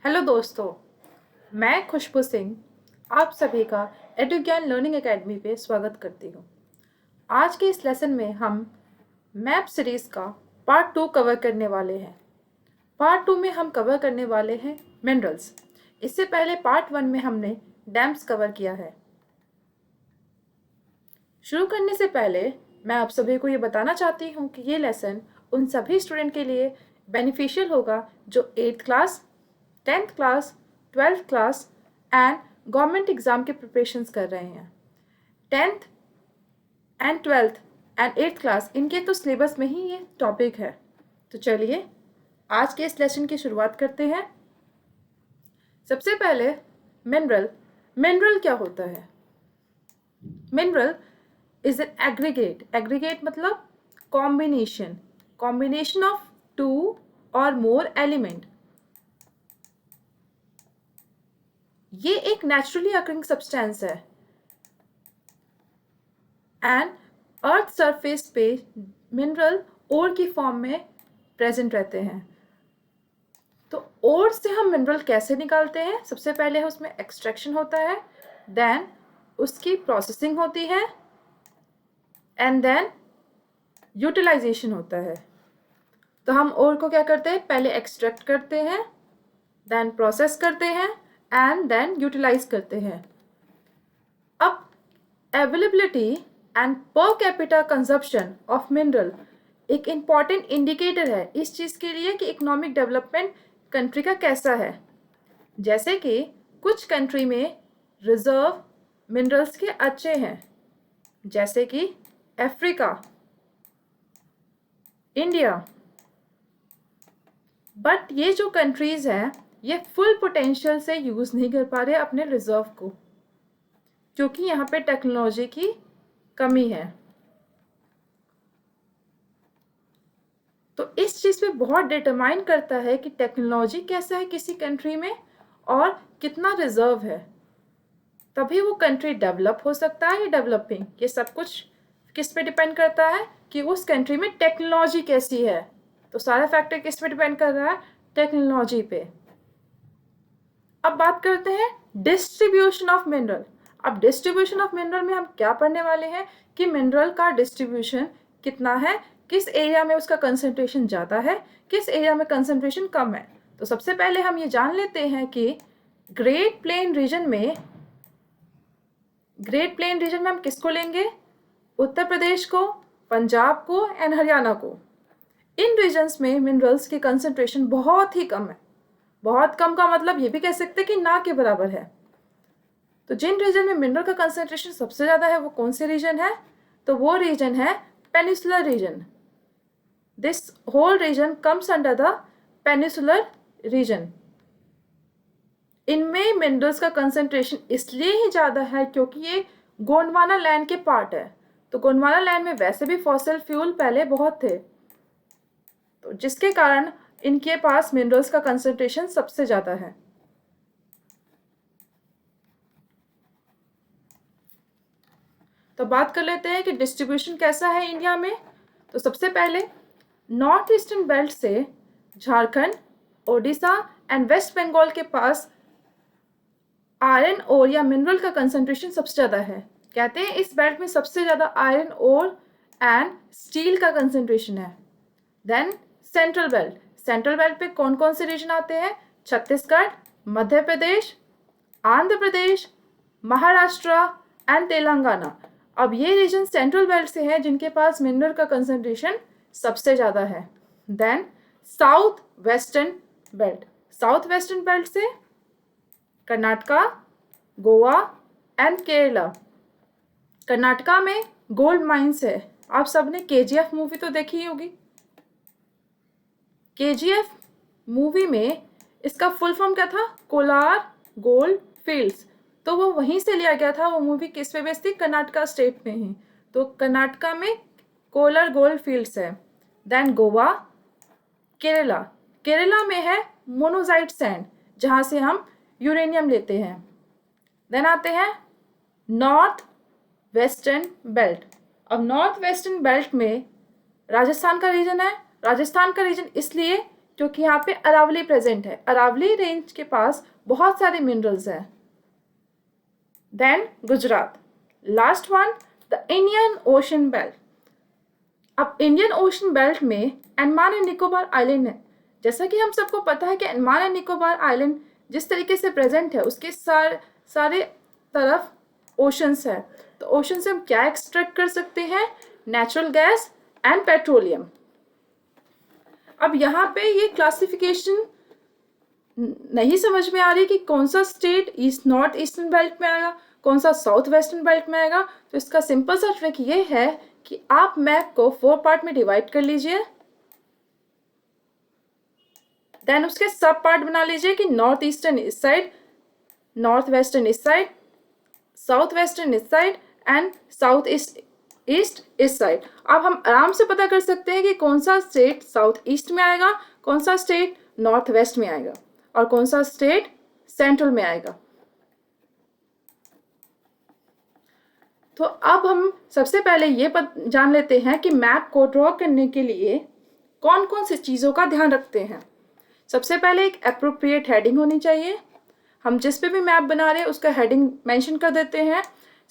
Hello दोस्तों, मैं खुशबू सिंह आप सभी का एडुज्ञान लर्निंग एकेडमी पे स्वागत करती हूँ। आज के इस लेसन में हम मैप सीरीज़ का पार्ट 2 कवर करने वाले हैं। पार्ट 2 में हम कवर करने वाले हैं मिनरल्स। इससे पहले पार्ट 1 में हमने डैम्स कवर किया है। शुरू करने से पहले मैं आप सभी को ये बताना चाहती हूँ कि ये लेसन उन सभी स्टूडेंट के लिए बेनिफिशियल होगा जो 8th class, 10th class, 12th class and government exam के प्रिपरेशंस कर रहे हैं। 10th and 12th and 8th class इनके तो सिलेबस में ही ये टॉपिक है। तो चलिए आज के इस लेसन की शुरुआत करते हैं। सबसे पहले मिनरल क्या होता है? मिनरल is an aggregate मतलब combination of two or more element। ये एक naturally occurring substance है and अर्थ सरफेस पे मिनरल ओर की फॉर्म में प्रेजेंट रहते हैं। तो ओर से हम मिनरल कैसे निकालते हैं? सबसे पहले उसमें एक्सट्रैक्शन होता है, देन उसकी प्रोसेसिंग होती है एंड देन यूटिलाइजेशन होता है। तो हम ओर को क्या करते हैं? पहले एक्सट्रैक्ट करते हैं, देन प्रोसेस करते हैं एंड देन यूटिलाइज करते हैं। अब availability and per capita consumption of mineral एक इम्पॉर्टेंट इंडिकेटर है इस चीज़ के लिए कि इकोनॉमिक डेवलपमेंट कंट्री का कैसा है। जैसे कि कुछ कंट्री में रिजर्व मिनरल्स के अच्छे हैं, जैसे कि अफ्रीका, इंडिया। बट ये जो कंट्रीज़ हैं ये फुल पोटेंशियल से यूज़ नहीं कर पा रहे अपने रिजर्व को, क्योंकि यहाँ पे टेक्नोलॉजी की कमी है। तो इस चीज़ पे बहुत डिटरमाइन करता है कि टेक्नोलॉजी कैसा है किसी कंट्री में और कितना रिजर्व है, तभी वो कंट्री डेवलप हो सकता है या डेवलपिंग। ये सब कुछ किस पे डिपेंड करता है कि उस कंट्री में टेक्नोलॉजी कैसी है। तो सारा फैक्टर किस पे डिपेंड कर रहा है? टेक्नोलॉजी पे। अब बात करते हैं डिस्ट्रीब्यूशन ऑफ मिनरल। अब डिस्ट्रीब्यूशन ऑफ मिनरल में हम क्या पढ़ने वाले हैं कि मिनरल का डिस्ट्रीब्यूशन कितना है, किस एरिया में उसका कंसंट्रेशन ज़्यादा है, किस एरिया में कंसंट्रेशन कम है। तो सबसे पहले हम ये जान लेते हैं कि ग्रेट प्लेन रीजन में हम किसको लेंगे? उत्तर प्रदेश को, पंजाब को एंड हरियाणा को। इन रीजन्स में मिनरल्स की कंसंट्रेशन बहुत ही कम है। बहुत कम का मतलब ये भी कह सकते हैं कि ना के बराबर है। तो जिन रीजन में मिनरल का कंसंट्रेशन सबसे ज़्यादा है वो कौन से रीजन है? तो वो रीजन है peninsular region. This whole region comes under the peninsular region. इनमें मिनरल्स का कंसंट्रेशन इसलिए ही ज़्यादा है क्योंकि ये गोंडवाना लैंड के पार्ट है। तो गोंडवाना लैंड में वैसे भी फॉसिल फ्यूल पहले बहुत थे, तो जिसके कारण इनके पास मिनरल्स का कंसंट्रेशन सबसे ज़्यादा है। तो बात कर लेते हैं कि डिस्ट्रीब्यूशन कैसा है इंडिया में। तो सबसे पहले नॉर्थ ईस्टर्न बेल्ट से झारखंड, ओडिशा एंड वेस्ट बंगाल के पास आयरन ओर या मिनरल का कंसंट्रेशन सबसे ज़्यादा है। कहते हैं इस बेल्ट में सबसे ज़्यादा आयरन ओर एंड स्टील का कंसंट्रेशन है। देन सेंट्रल बेल्ट पे कौन कौन से रीजन आते हैं? छत्तीसगढ़, मध्य प्रदेश, आंध्र प्रदेश, महाराष्ट्र एंड तेलंगाना। अब ये रीजन सेंट्रल बेल्ट से हैं जिनके पास मिनरल का कंसंट्रेशन सबसे ज़्यादा है। देन साउथ वेस्टर्न बेल्ट से कर्नाटका, गोवा एंड केरला। कर्नाटका में गोल्ड माइंस है। आप सबने KGF मूवी तो देखी होगी। KGF मूवी में इसका फुल फॉर्म क्या था? Kolar gold fields. तो वो वहीं से लिया गया था। वो मूवी किस पे बेस्ड थी? कर्नाटका स्टेट में ही। तो कर्नाटका में कोलार गोल्ड फील्ड्स है। देन गोवा, केरला में है मोनोजाइट सैंड जहाँ से हम यूरेनियम लेते हैं। देन आते हैं नॉर्थ वेस्टर्न बेल्ट। अब नॉर्थ वेस्टर्न बेल्ट में राजस्थान का रीजन है। राजस्थान का रीजन इसलिए क्योंकि यहाँ पे अरावली प्रेजेंट है। अरावली रेंज के पास बहुत सारे मिनरल्स हैं। Then Gujarat. Last one, the Indian ocean belt. अब इंडियन ओशन बेल्ट में अंडमान एंड निकोबार आइलैंड है। जैसा कि हम सबको पता है कि अंडमान एंड निकोबार आइलैंड जिस तरीके से प्रेजेंट है उसके सारे तरफ ओशंस है। तो ओशन से हम क्या एक्सट्रैक्ट कर सकते हैं? Natural gas and petroleum. अब यहाँ पे ये क्लासिफिकेशन नहीं समझ में आ रही कि कौन सा state east north eastern belt में आएगा, कौन सा साउथ वेस्टर्न बेल्ट में आएगा। तो इसका सिंपल सा ट्रिक ये है कि आप मैप को 4 पार्ट में डिवाइड कर लीजिए। देन उसके सब पार्ट बना लीजिए कि नॉर्थ ईस्टर्न इस साइड, नॉर्थ वेस्टर्न इस साइड, साउथ वेस्टर्न इस साइड एंड साउथ ईस्ट इस साइड। अब हम आराम से पता कर सकते हैं कि कौन सा स्टेट साउथ ईस्ट में आएगा, कौन सा स्टेट नॉर्थ वेस्ट में आएगा और कौन सा स्टेट सेंट्रल में आएगा। तो अब हम सबसे पहले ये जान लेते हैं कि मैप को ड्रॉ करने के लिए कौन कौन सी चीज़ों का ध्यान रखते हैं। सबसे पहले एक एप्रोप्रिएट हेडिंग होनी चाहिए। हम जिस पे भी मैप बना रहे हैं उसका हेडिंग मेंशन कर देते हैं।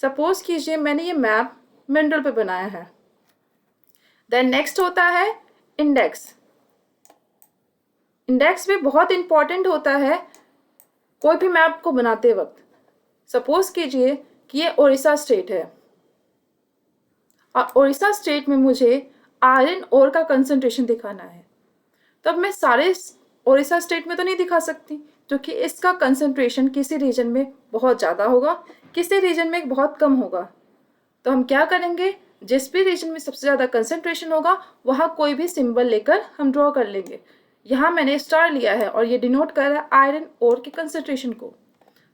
सपोज कीजिए मैंने ये मैप मिनरल पे बनाया है। देन नेक्स्ट होता है इंडेक्स। इंडेक्स भी बहुत इंपॉर्टेंट होता है कोई भी मैप को बनाते वक्त। सपोज कीजिए कि ये उड़ीसा स्टेट है और उड़ीसा स्टेट में मुझे आयरन ओर का कंसंट्रेशन दिखाना है। तब मैं सारे उड़ीसा स्टेट में तो नहीं दिखा सकती क्योंकि इसका कंसंट्रेशन किसी रीजन में बहुत ज़्यादा होगा, किसी रीजन में बहुत कम होगा। तो हम क्या करेंगे, जिस भी रीजन में सबसे ज़्यादा कंसंट्रेशन होगा वहाँ कोई भी सिंबल लेकर हम ड्रॉ कर लेंगे। यहाँ मैंने स्टार लिया है और ये डिनोट कर रहा है आयरन ओर के कंसंट्रेशन को।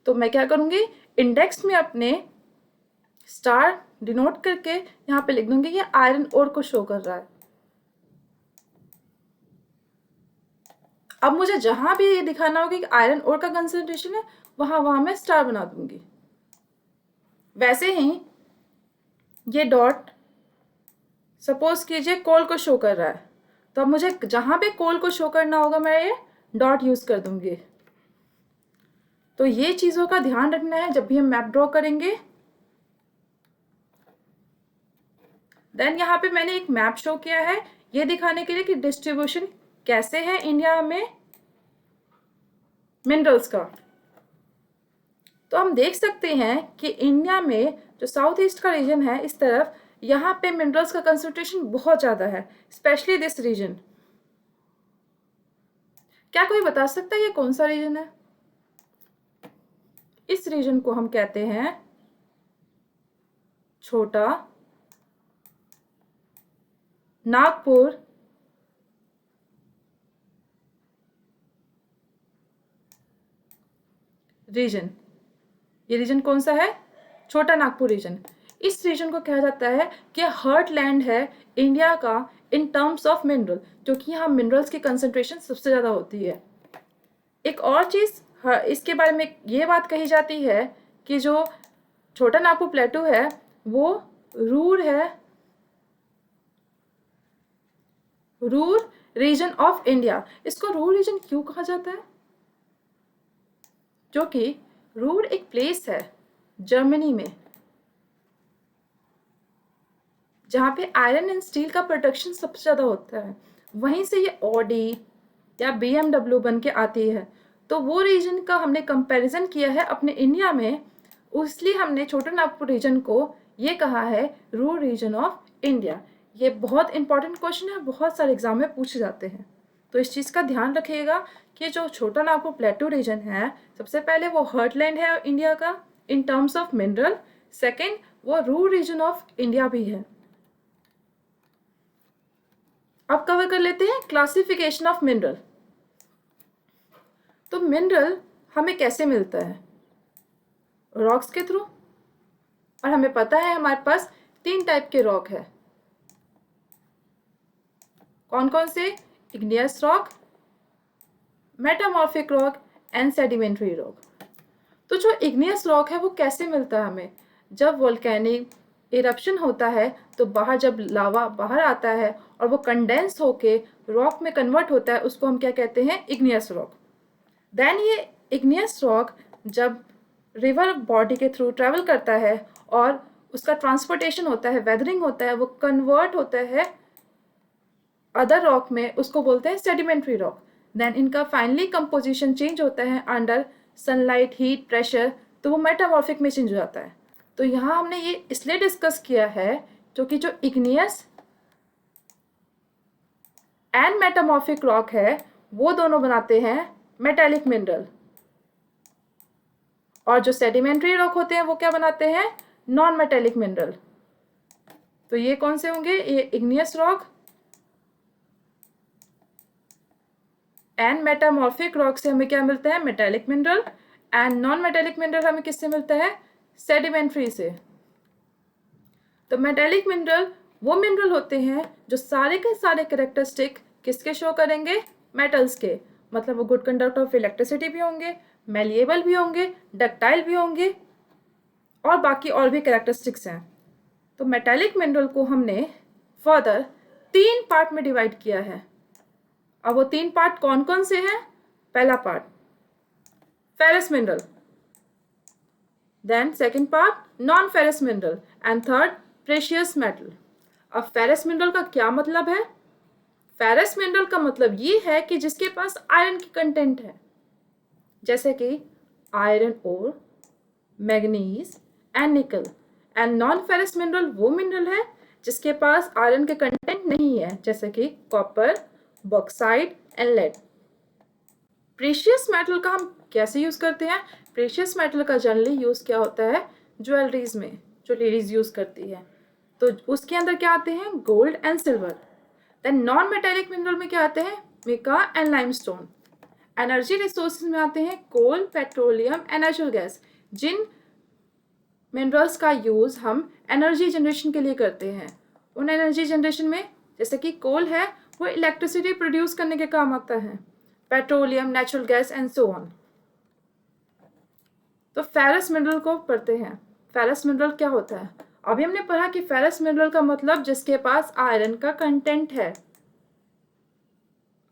तो मैं क्या करूँगी, इंडेक्स में अपने स्टार डिनोट करके यहाँ पे लिख दूंगी ये आयरन ओर को शो कर रहा है। अब मुझे जहां भी ये दिखाना होगा कि आयरन ओर का कंसंट्रेशन है वहां मैं स्टार बना दूंगी। वैसे ही ये डॉट सपोज कीजिए कोल को शो कर रहा है, तो अब मुझे जहां पे कोल को शो करना होगा मैं ये डॉट यूज कर दूंगी। तो ये चीजों का ध्यान रखना है जब भी हम मैप ड्रॉ करेंगे। देन यहाँ पे मैंने एक मैप शो किया है ये दिखाने के लिए कि डिस्ट्रीब्यूशन कैसे है इंडिया में मिनरल्स का। तो हम देख सकते हैं कि इंडिया में जो साउथ ईस्ट का रीजन है इस तरफ, यहाँ पे मिनरल्स का कंसंट्रेशन बहुत ज़्यादा है, स्पेशली दिस रीजन। क्या कोई बता सकता है ये कौन सा रीजन है? इस रीजन को हम कहते हैं छोटा नागपुर रीजन। ये रीजन कौन सा है? छोटा नागपुर रीजन। इस रीजन को कहा जाता है कि हार्ट लैंड है इंडिया का इन टर्म्स ऑफ मिनरल, क्योंकि यहाँ मिनरल्स की कंसंट्रेशन सबसे ज़्यादा होती है। एक और चीज़ इसके बारे में ये बात कही जाती है कि जो छोटा नागपुर प्लेटू है वो रूर है, रूर रीजन ऑफ इंडिया। इसको रूर रीजन क्यों कहा जाता है? जो कि रूर एक प्लेस है जर्मनी में जहाँ पे आयरन एंड स्टील का प्रोडक्शन सबसे ज़्यादा होता है। वहीं से ये ऑडी या BMW बन के आती है। तो वो रीजन का हमने कंपैरिजन किया है अपने इंडिया में, इसलिए हमने छोटा नागपुर रीजन को ये कहा है रूर रीजन ऑफ इंडिया। ये बहुत इंपॉर्टेंट क्वेश्चन है, बहुत सारे एग्जाम में पूछे जाते हैं। तो इस चीज़ का ध्यान रखिएगा कि जो छोटा नागपुर प्लेटू रीजन है सबसे पहले वो हार्टलैंड है इंडिया का in terms of mineral, second वो रूर रीजन ऑफ इंडिया भी है। अब कवर कर लेते हैं क्लासिफिकेशन ऑफ मिनरल। तो मिनरल हमें कैसे मिलता है? रॉक्स के थ्रू। और हमें पता है हमारे पास 3 टाइप के रॉक है। कौन कौन से? Igneous rock, metamorphic rock and sedimentary rock. तो जो इग्नियस रॉक है वो कैसे मिलता है हमें? जब वोल्केनिक इरप्शन होता है तो बाहर जब लावा बाहर आता है और वो कंडेंस होके रॉक में कन्वर्ट होता है उसको हम क्या कहते हैं, इग्नियस रॉक। देन ये इग्नियस रॉक जब रिवर बॉडी के थ्रू ट्रैवल करता है और उसका ट्रांसपोर्टेशन होता है, वेदरिंग होता है, वो कन्वर्ट होता है अदर रॉक में, उसको बोलते हैं सेडिमेंट्री रॉक। देन इनका फाइनली कंपोजिशन चेंज होता है अंडर सनलाइट, हीट, प्रेशर, तो वो मेटामॉर्फिक में चेंज हो जाता है। तो यहाँ हमने ये इसलिए डिस्कस किया है क्योंकि जो इग्नियस एंड मेटामॉर्फिक रॉक है वो दोनों बनाते हैं मेटेलिक मिनरल, और जो सेडिमेंट्री रॉक होते हैं वो क्या बनाते हैं, नॉन मेटेलिक मिनरल। तो ये कौन से होंगे, ये igneous rock and metamorphic rock से हमें क्या मिलता है, metallic mineral, and non metallic mineral हमें किससे मिलता है, सेडिमेंट्री से। तो मेटेलिक मिनरल वो मिनरल होते हैं जो सारे के सारे कैरेक्टरिस्टिक किसके शो करेंगे, मेटल्स के, मतलब वो गुड कंडक्टर ऑफ इलेक्ट्रिसिटी भी होंगे, मेलिएबल भी होंगे, डक्टाइल भी होंगे, और बाकी और भी कैरेक्टरिस्टिक्स हैं। तो मेटेलिक मिनरल को हमने फर्दर 3 पार्ट में डिवाइड किया है। अब वो 3 पार्ट कौन कौन से हैं, पहला part ferrous mineral, then second part non ferrous mineral, and third precious metal. अब फेरस मिनरल का क्या मतलब है, फेरस मिनरल का मतलब ये है कि जिसके पास आयरन की कंटेंट है, जैसे कि iron ore, manganese and nickel. And non ferrous mineral वो मिनरल है जिसके पास आयरन के कंटेंट नहीं है, जैसे कि copper, bauxite and lead. Precious metal का हम कैसे यूज करते हैं, प्रेशियस मेटल का जनरली यूज क्या होता है, ज्वेलरीज में जो लेडीज यूज करती है, तो उसके अंदर क्या आते हैं, gold and silver. Then non metallic mineral में क्या आते हैं, mica and limestone. Energy resources में आते हैं coal, petroleum and natural gas, जिन मिनरल्स का यूज हम एनर्जी जनरेशन के लिए करते हैं। उन एनर्जी जनरेशन में जैसे कि कोल है वो इलेक्ट्रिसिटी प्रोड्यूस करने के काम आता है, petroleum, natural gas and so on. तो फेरस मिनरल को पढ़ते हैं। फेरस मिनरल क्या होता है, अभी हमने पढ़ा कि फेरस मिनरल का मतलब जिसके पास आयरन का कंटेंट है,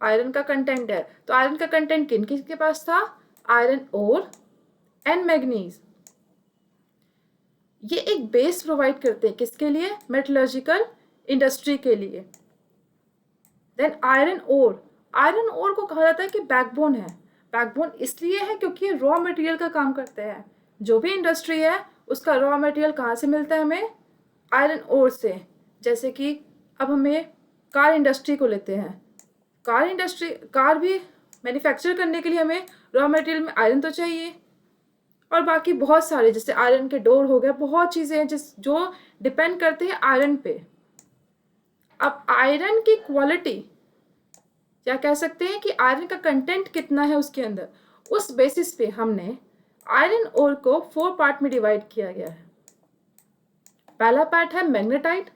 आयरन का कंटेंट है। तो आयरन का कंटेंट किन किसके पास था, आयरन ओर एंड मैग्नीज। ये एक बेस प्रोवाइड करते हैं किसके लिए, मेटलर्जिकल इंडस्ट्री के लिए। देन आयरन ओर को कहा जाता है कि बैकबोन है। बैकबोन इसलिए है क्योंकि ये रॉ मटेरियल का काम करते हैं। जो भी इंडस्ट्री है उसका रॉ मटेरियल कहाँ से मिलता है हमें, आयरन ओर से। जैसे कि अब हमें कार इंडस्ट्री को लेते हैं, कार भी मैन्युफैक्चर करने के लिए हमें रॉ मटेरियल में आयरन तो चाहिए, और बाकी बहुत सारे जैसे आयरन के डोर हो गए, बहुत चीज़ें हैं जो डिपेंड करते हैं आयरन पे। अब आयरन की क्वालिटी, क्या कह सकते हैं कि आयरन का कंटेंट कितना है उसके अंदर, उस बेसिस पे हमने आयरन ओर को 4 पार्ट में डिवाइड किया गया है। पहला पार्ट है magnetite,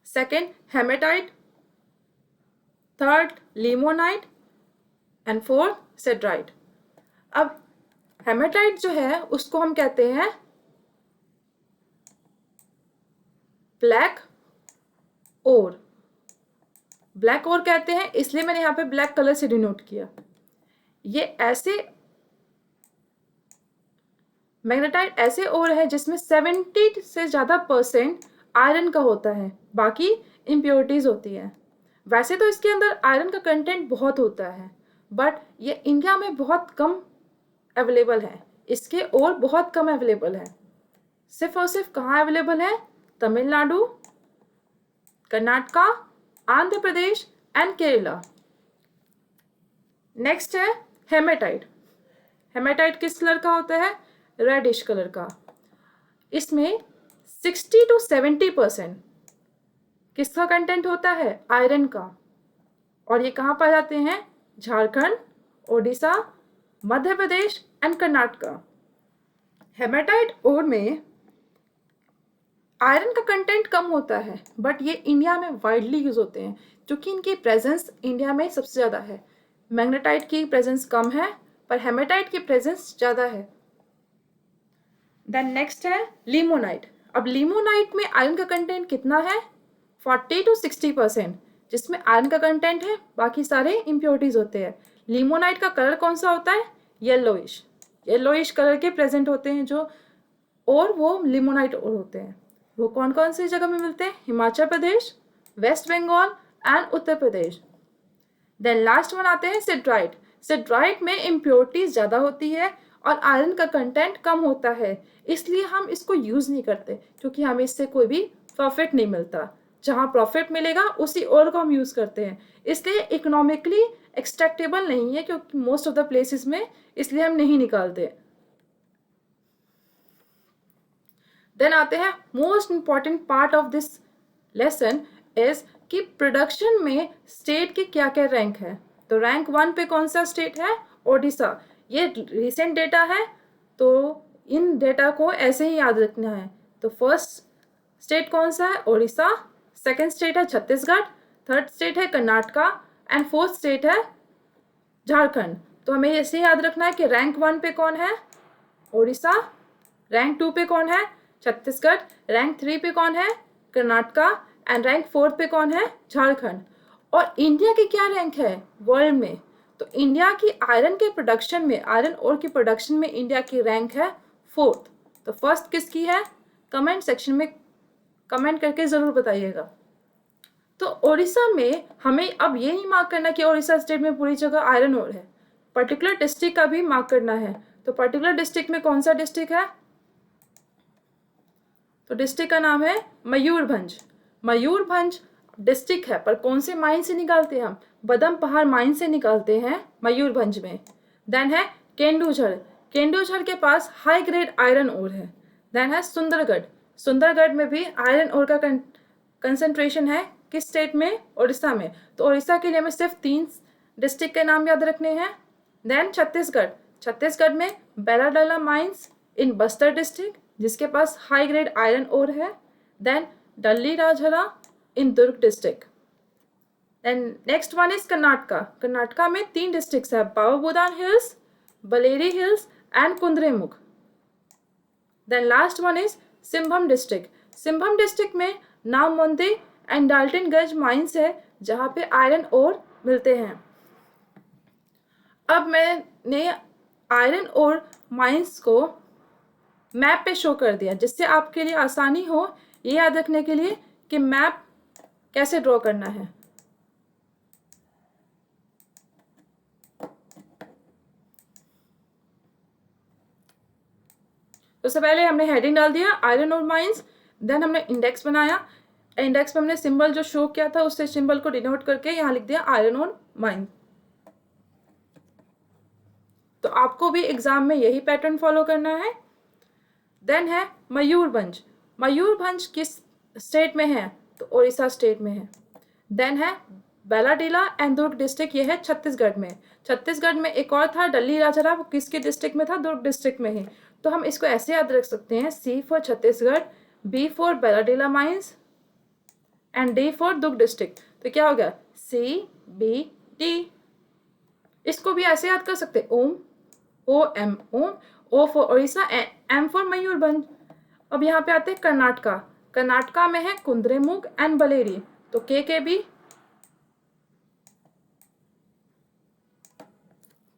second haematite, third limonite and fourth siderite. अब हेमेटाइट जो है उसको हम कहते हैं ब्लैक ओर। ब्लैक ओर कहते हैं इसलिए मैंने यहाँ पे ब्लैक कलर से डिनोट किया। ये ऐसे मैग्नेटाइट ऐसे ओर है जिसमें 70 से ज़्यादा % आयरन का होता है, बाकी इम्प्योरिटीज होती है। वैसे तो इसके अंदर आयरन का कंटेंट बहुत होता है, बट ये इंडिया में बहुत कम अवेलेबल है, इसके ओर बहुत कम अवेलेबल है। सिर्फ और सिर्फ कहाँ अवेलेबल है, तमिलनाडु, कर्नाटका, आंध्र प्रदेश एंड केरला। नेक्स्ट है हेमेटाइट। हेमेटाइट किस कलर का होता है, रेडिश कलर का। इसमें 60 to 70% किसका कंटेंट होता है, आयरन का, और ये कहाँ पाए जाते हैं, झारखंड, ओडिशा, मध्य प्रदेश एंड कर्नाटका। हेमेटाइट ओर में आयरन का कंटेंट कम होता है, बट ये इंडिया में वाइडली यूज होते हैं क्योंकि इनकी प्रेजेंस इंडिया में सबसे ज़्यादा है। मैग्नेटाइट की प्रेजेंस कम है पर हेमेटाइट की प्रेजेंस ज़्यादा है। देन नेक्स्ट है लिमोनाइट। अब लिमोनाइट में आयरन का कंटेंट कितना है, 40 to 60%, जिसमें आयरन का कंटेंट है, बाकी सारे इम्प्योरिटीज होते हैं। लिमोनाइट का कलर कौन सा होता है? येलोइश, येलोइश कलर के प्रेजेंट होते हैं जो, और वो लिमोनाइट और होते हैं। वो कौन कौन सी जगह में मिलते हैं? Himachal Pradesh, west Bengal and Uttar Pradesh. Then last one आते हैं सिड्राइट। सिड्राइट में इम्प्योरिटीज ज़्यादा होती है और आयरन का कंटेंट कम होता है, इसलिए हम इसको यूज़ नहीं करते क्योंकि हमें इससे कोई भी प्रॉफिट नहीं मिलता। जहाँ प्रॉफिट मिलेगा उसी और को हम यूज़ करते हैं, इसलिए इकोनॉमिकली एक्सट्रैक्टेबल नहीं है क्योंकि मोस्ट ऑफ द प्लेसेस में, इसलिए हम नहीं निकालते। देन आते हैं most important part of this lesson is कि प्रोडक्शन में स्टेट के क्या क्या रैंक है। तो रैंक 1 पे कौन सा स्टेट है? ओडिशा। ये रिसेंट डेटा है तो इन डेटा को ऐसे ही याद रखना है। तो फर्स्ट स्टेट कौन सा है? ओडिशा। सेकेंड स्टेट है छत्तीसगढ़, थर्ड स्टेट है कर्नाटका एंड फोर्थ स्टेट है झारखंड। तो हमें ऐसे याद रखना है कि रैंक 1 पे कौन है? ओडिशा। रैंक 2 पे कौन है? छत्तीसगढ़। रैंक 3 पे कौन है? कर्नाटका। एंड रैंक 4 पे कौन है? झारखंड। और इंडिया की क्या रैंक है वर्ल्ड में? तो इंडिया की आयरन के प्रोडक्शन में, आयरन ओर की प्रोडक्शन में इंडिया की रैंक है 4th। तो फर्स्ट किसकी है? कमेंट सेक्शन में कमेंट करके ज़रूर बताइएगा। तो ओडिशा में हमें अब ये नहीं मार्क करना कि ओडिशा स्टेट में पूरी जगह आयरन ओर है, पर्टिकुलर डिस्ट्रिक्ट का भी मार्क करना है। तो पर्टिकुलर डिस्ट्रिक्ट में कौन सा डिस्ट्रिक्ट है? तो डिस्ट्रिक्ट का नाम है मयूरभंज। मयूरभंज डिस्ट्रिक्ट है, पर कौन से माइन से निकालते हैं हम? बदम पहाड़ माइन से निकालते हैं मयूरभंज में। देन है केंदुझर। केंदुझर के पास हाई ग्रेड आयरन ओर है। देन है सुंदरगढ़। सुंदरगढ़ में भी आयरन ओर का कंसंट्रेशन है। किस स्टेट में? उड़ीसा में। तो उड़ीसा के लिए हमें सिर्फ 3 डिस्ट्रिक्ट के नाम याद रखने हैं। देन छत्तीसगढ़। छत्तीसगढ़ में Bailadila mines in Bastar district जिसके पास हाई ग्रेड आयरन ओर है। Then Dalli Rajhara in Durg district. And next one is Karnataka. Karnataka में 3 डिस्ट्रिक्ट्स है, Bababudan hills, Bellary hills and Kudremukh. Then last one is Singhbhum district. Singhbhum district में नाममोंते एंड डाल्टनगंज माइंस है जहाँ पे आयरन ओर मिलते हैं। अब मैंने आयरन ओर माइंस को मैप पे शो कर दिया जिससे आपके लिए आसानी हो ये याद रखने के लिए कि मैप कैसे ड्रॉ करना है। तो सबसे पहले हमने हेडिंग डाल दिया आयरन ओर माइंस। देन हमने इंडेक्स बनाया। इंडेक्स में हमने सिंबल जो शो किया था उससे सिंबल को डिनोट करके यहाँ लिख दिया आयरन ओर माइंस। तो आपको भी एग्जाम में यही पैटर्न फॉलो करना है। देन है मयूरभंज। मयूरभंज किस स्टेट में है? तो उड़ीसा स्टेट में है। देन है बेलाडीला एंड दुर्ग डिस्ट्रिक्ट, ये है छत्तीसगढ़ में। छत्तीसगढ़ में एक और था डल्ली राजहरा, वो किसके डिस्ट्रिक्ट में था? दुर्ग डिस्ट्रिक्ट में ही। तो हम इसको ऐसे याद रख सकते हैं, C for Chhattisgarh, B for Bailadila mines and D for Durg district. तो क्या हो गया? CBD। इसको भी ऐसे याद कर सकते हैं, Om, OM Om, O for Orissa, M for Mayurbhanj. अब यहाँ पे आते हैं कर्नाटका। कर्नाटका में है कुंद्रेमुख एंड बलेरी, तो KKB।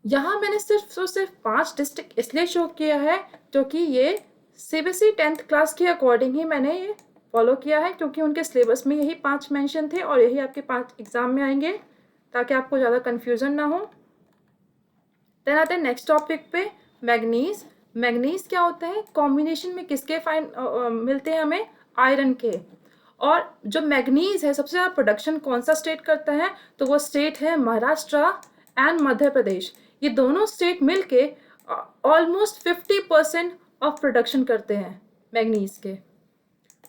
यहाँ मैंने सिर्फ 5 डिस्ट्रिक्ट इसलिए शो किया है क्योंकि ये CBSE 10th क्लास के अकॉर्डिंग ही मैंने ये फॉलो किया है, क्योंकि उनके सिलेबस में यही 5 मेंशन थे और यही आपके 5 एग्जाम में आएंगे ताकि आपको ज़्यादा कन्फ्यूज़न ना हो। देन आते हैं नेक्स्ट टॉपिक पे, मैग्नीज। मैग्नीज क्या होता है? कॉम्बिनेशन में किसके मिलते हैं हमें? आयरन के। और जो मैग्नीज है सबसे ज़्यादा प्रोडक्शन कौन सा स्टेट करता है? तो वो स्टेट है महाराष्ट्र एंड मध्य प्रदेश। ये दोनों स्टेट मिलके ऑलमोस्ट 50% ऑफ प्रोडक्शन करते हैं मैग्नीज के।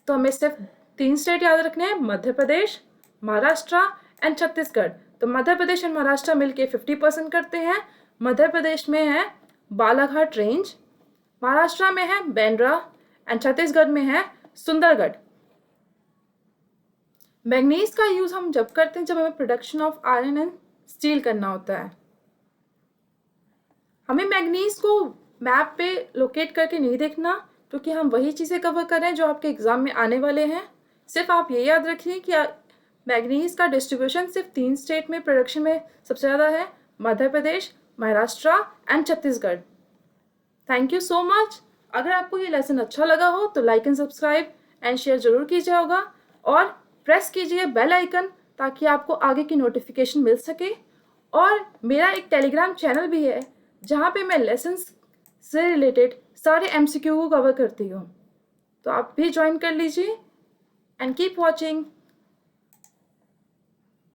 तो हमें सिर्फ 3 स्टेट याद रखने हैं, मध्य प्रदेश, महाराष्ट्र एंड छत्तीसगढ़। तो मध्य प्रदेश एंड महाराष्ट्र मिलके 50% करते हैं। मध्य प्रदेश में है बालाघाट रेंज, महाराष्ट्र में है बांद्रा एंड छत्तीसगढ़ में है सुंदरगढ़। मैग्नीज का यूज़ हम जब करते हैं जब हमें production of iron and steel करना होता है। हमें मैग्नीज को मैप पे लोकेट करके नहीं देखना क्योंकि हम वही चीज़ें कवर कर रहे हैं जो आपके एग्ज़ाम में आने वाले हैं। सिर्फ आप ये याद रखिए कि मैग्नीज का डिस्ट्रीब्यूशन सिर्फ 3 स्टेट में प्रोडक्शन में सबसे ज़्यादा है, Madhya Pradesh, Maharashtra and Chhattisgarh. Thank you so much. अगर आपको ये लेसन अच्छा लगा हो तो like and subscribe and share ज़रूर कीजिए होगा, और प्रेस कीजिए बेल आइकन ताकि आपको आगे की नोटिफिकेशन मिल सके। और मेरा एक टेलीग्राम चैनल भी है जहाँ पे मैं लेसन्स से रिलेटेड सारे MCQ को कवर करती हूँ, तो आप भी ज्वाइन कर लीजिए एंड कीप वॉचिंग।